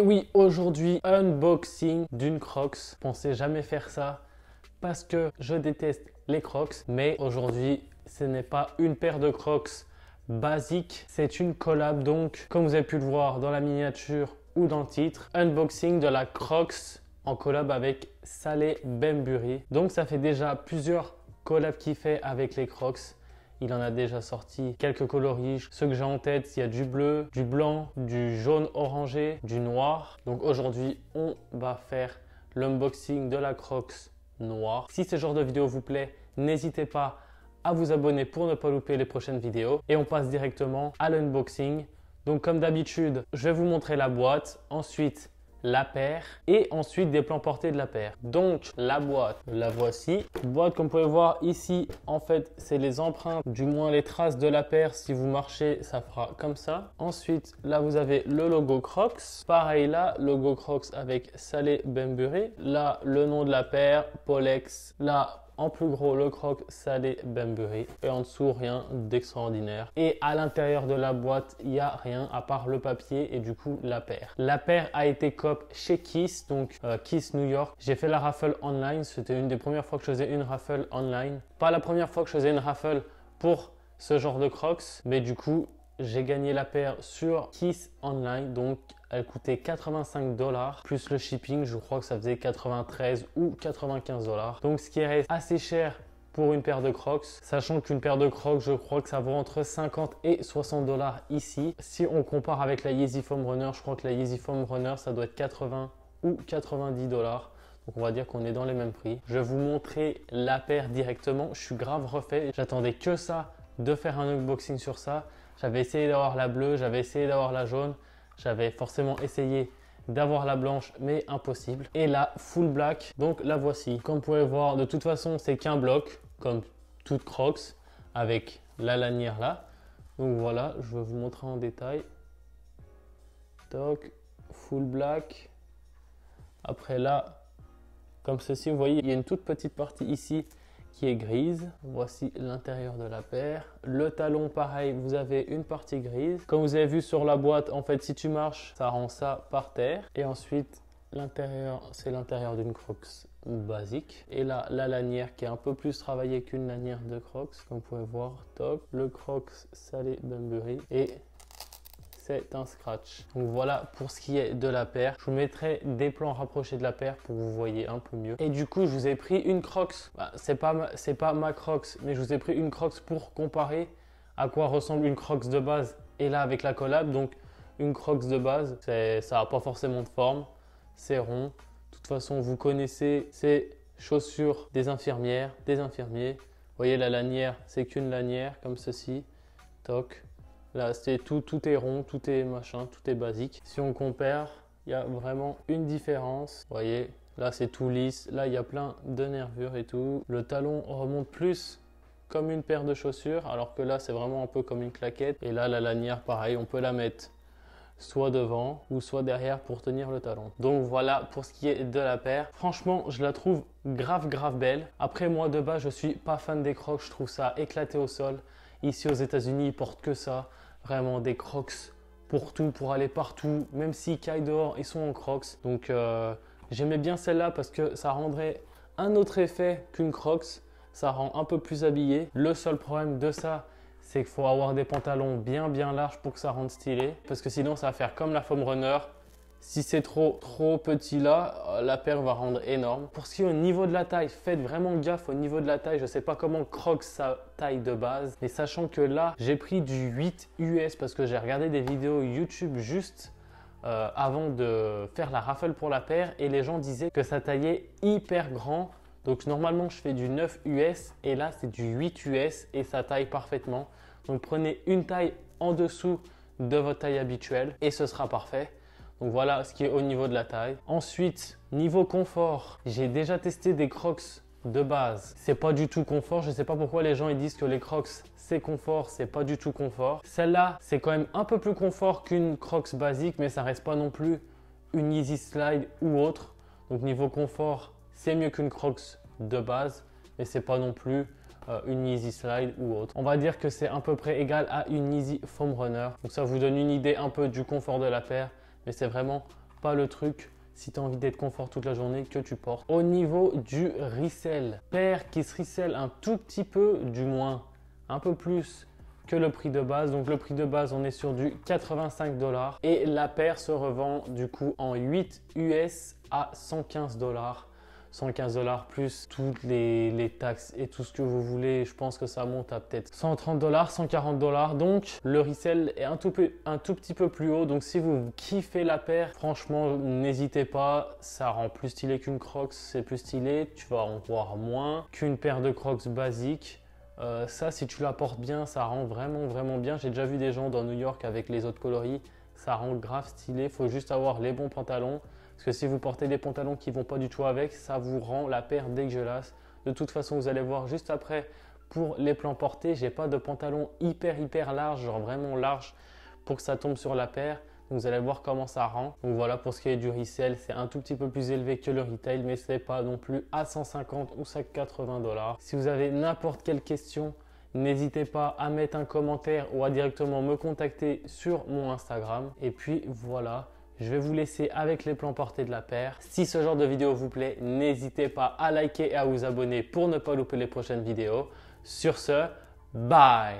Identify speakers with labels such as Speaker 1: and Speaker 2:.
Speaker 1: Et oui, aujourd'hui, unboxing d'une Crocs. Je pensais jamais faire ça parce que je déteste les Crocs. Mais aujourd'hui, ce n'est pas une paire de Crocs basique, c'est une collab. Donc, comme vous avez pu le voir dans la miniature ou dans le titre, unboxing de la Crocs en collab avec Saleh Bembury. Donc, ça fait déjà plusieurs collabs qu'il fait avec les Crocs. Il en a déjà sorti quelques coloris. Ceux que j'ai en tête, il y a du bleu, du blanc, du jaune orangé, du noir. Donc aujourd'hui, on va faire l'unboxing de la Crocs noire. Si ce genre de vidéo vous plaît, n'hésitez pas à vous abonner pour ne pas louper les prochaines vidéos. Et on passe directement à l'unboxing. Donc comme d'habitude, je vais vous montrer la boîte. Ensuite, la paire et ensuite des plans portés de la paire. Donc la boîte, la voici. Boîte comme vous pouvez voir ici, en fait c'est les empreintes, du moins les traces de la paire. Si vous marchez, ça fera comme ça. Ensuite là vous avez le logo Crocs. Pareil là, logo Crocs avec Saleh Bembury. Là le nom de la paire, Polex. Là en plus gros, le Croc Saleh Bembury. Et en dessous, rien d'extraordinaire. Et à l'intérieur de la boîte, il n'y a rien à part le papier et du coup, la paire. La paire a été cop chez Kiss, donc Kiss New York. J'ai fait la raffle online. C'était une des premières fois que je faisais une raffle online. Pas la première fois que je faisais une raffle pour ce genre de Crocs. Mais du coup, j'ai gagné la paire sur Kiss Online. Donc, elle coûtait 85 $, plus le shipping, je crois que ça faisait 93 ou 95 $. Donc, ce qui reste assez cher pour une paire de Crocs, sachant qu'une paire de Crocs, je crois que ça vaut entre 50 et 60 $ ici. Si on compare avec la Yeezy Foam Runner, je crois que la Yeezy Foam Runner, ça doit être 80 ou 90 $. Donc, on va dire qu'on est dans les mêmes prix. Je vais vous montrer la paire directement. Je suis grave refait. J'attendais que ça de faire un unboxing sur ça. J'avais essayé d'avoir la bleue, j'avais essayé d'avoir la jaune. J'avais forcément essayé d'avoir la blanche, mais impossible. Et la full black, donc la voici. Comme vous pouvez voir, de toute façon, c'est qu'un bloc, comme toute Crocs, avec la lanière là. Donc voilà, je vais vous montrer en détail. Toc, full black. Après là, comme ceci, vous voyez, il y a une toute petite partie ici qui est grise. Voici l'intérieur de la paire. Le talon, pareil, vous avez une partie grise. Comme vous avez vu sur la boîte, en fait, si tu marches, ça rend ça par terre. Et ensuite, l'intérieur, c'est l'intérieur d'une Crocs basique. Et là, la lanière qui est un peu plus travaillée qu'une lanière de Crocs. Comme vous pouvez voir, top. Le Crocs Saleh Bembury. Et c'est un scratch. Donc voilà pour ce qui est de la paire. Je vous mettrai des plans rapprochés de la paire pour que vous voyez un peu mieux. Et du coup, je vous ai pris une Crocs. C'est pas ma Crocs, mais je vous ai pris une Crocs pour comparer à quoi ressemble une Crocs de base et là avec la collab. Donc une Crocs de base, ça n'a pas forcément de forme. C'est rond. De toute façon, vous connaissez ces chaussures des infirmières, des infirmiers. Vous voyez la lanière, c'est qu'une lanière comme ceci. Toc. Là, c'est tout est rond, tout est machin, tout est basique. Si on compare, il y a vraiment une différence. Vous voyez, là, c'est tout lisse. Là, il y a plein de nervures et tout. Le talon remonte plus comme une paire de chaussures, alors que là, c'est vraiment un peu comme une claquette. Et là, la lanière, pareil, on peut la mettre soit devant ou soit derrière pour tenir le talon. Donc voilà pour ce qui est de la paire. Franchement, je la trouve grave belle. Après, moi, de base, je suis pas fan des Crocs. Je trouve ça éclaté au sol. Ici, aux États-Unis, ils portent que ça. Vraiment des Crocs pour tout, pour aller partout. Même s'ils caillent dehors, ils sont en Crocs. Donc, j'aimais bien celle-là parce que ça rendrait un autre effet qu'une Crocs. Ça rend un peu plus habillé. Le seul problème de ça, c'est qu'il faut avoir des pantalons bien larges pour que ça rende stylé. Parce que sinon, ça va faire comme la Foam Runner. Si c'est trop petit là, la paire va rendre énorme. Pour ce qui est au niveau de la taille, faites vraiment gaffe au niveau de la taille. Je ne sais pas comment Crocs sa taille de base. Mais sachant que là, j'ai pris du 8 US parce que j'ai regardé des vidéos YouTube juste avant de faire la raffle pour la paire. Et les gens disaient que ça taillait hyper grand. Donc normalement, je fais du 9 US et là, c'est du 8 US et ça taille parfaitement. Donc prenez une taille en dessous de votre taille habituelle et ce sera parfait. Donc voilà ce qui est au niveau de la taille. Ensuite, niveau confort, j'ai déjà testé des Crocs de base. C'est pas du tout confort. Je ne sais pas pourquoi les gens ils disent que les Crocs c'est confort. C'est pas du tout confort. Celle-là, c'est quand même un peu plus confort qu'une Crocs basique, mais ça reste pas non plus une Yeezy Slide ou autre. Donc niveau confort, c'est mieux qu'une Crocs de base, mais c'est pas non plus une Yeezy Slide ou autre. On va dire que c'est à peu près égal à une Yeezy Foam Runner. Donc ça vous donne une idée un peu du confort de la paire. Mais c'est vraiment pas le truc si tu as envie d'être confort toute la journée que tu portes. Au niveau du resell, paire qui se resell un tout petit peu, du moins un peu plus que le prix de base. Donc le prix de base, on est sur du 85 $ et la paire se revend du coup en 8 US à 115 $. 115 $ plus toutes les taxes et tout ce que vous voulez. Je pense que ça monte à peut-être 130 $, 140 $. Donc le resell est un tout petit peu plus haut. Donc si vous kiffez la paire, franchement, n'hésitez pas. Ça rend plus stylé qu'une Crocs, c'est plus stylé. Tu vas en voir moins qu'une paire de Crocs basique. Ça, si tu la portes bien, ça rend vraiment bien. J'ai déjà vu des gens dans New York avec les autres coloris. Ça rend grave stylé. Il faut juste avoir les bons pantalons. Parce que si vous portez des pantalons qui ne vont pas du tout avec, ça vous rend la paire dégueulasse. De toute façon, vous allez voir juste après pour les plans portés. J'ai pas de pantalon hyper large, genre vraiment large pour que ça tombe sur la paire. Donc vous allez voir comment ça rend. Donc voilà, pour ce qui est du resell, c'est un tout petit peu plus élevé que le retail, mais ce n'est pas non plus à 150 ou 180 $. Si vous avez n'importe quelle question, n'hésitez pas à mettre un commentaire ou à directement me contacter sur mon Instagram. Et puis voilà, je vais vous laisser avec les plans portés de la paire. Si ce genre de vidéo vous plaît, n'hésitez pas à liker et à vous abonner pour ne pas louper les prochaines vidéos. Sur ce, bye!